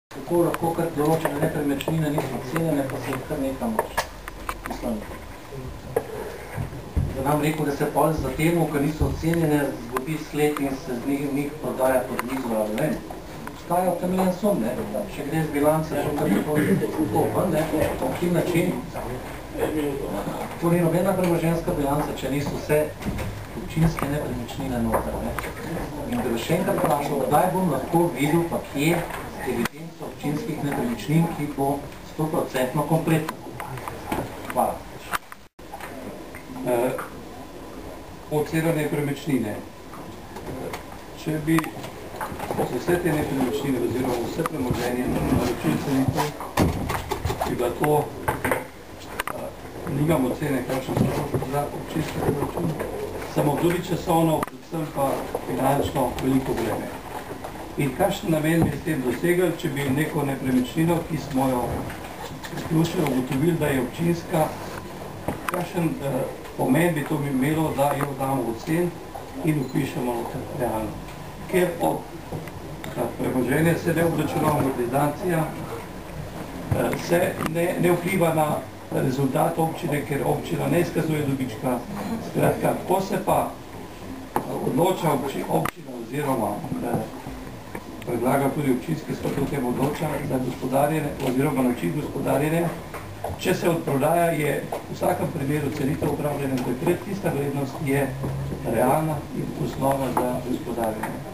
Kako lahko kar določene nepremičnine niso ocenjene, pa se kar nekam mislim. Da nam rekel, da se pol za temu, ker niso ocenjene, zgodi sled in se z njih prodaja pod mizo, ali ne. Obstaja utemeljen sum, ne? Če gre z bilance, še kar tako, ne? Po kim način? To ni nobena premoženjska bilanca, če niso vse občinske nepremičnine noter, ne? In da bi še enkrat vprašal, kdaj bom lahko videl, pa kje evidenco občinskih nepremičnin, ki bo 100% kompletna. Hvala. Ocena nepremičnine. Če bi vse te nepremičnine oziroma vse premoženje naročil cenitev, bi bila to, nimam ocene, kakšen so za občinske proračune, samo tudi časovno, predvsem pa finančno veliko breme. In kakšen namen bi s tem dosegli, če bi neko nepremičnino, ki smo jo izključili, ugotovili, da je občinska, kakšen pomen bi to imelo, da jo damo ocen in upišemo realno. Ker od premoženja se ne obračuna amortizacija, se ne vpliva na rezultat občine, ker občina ne izkazuje dobička. Skratka, ko se pa odloča občina oziroma predlaga tudi občinski svet o tem odloča za gospodarjenje oziroma način gospodarjenja, če se odprodaja, je v vsakem primeru cenitev upravljena, takrat tista vrednost je realna in osnova za gospodarjenje.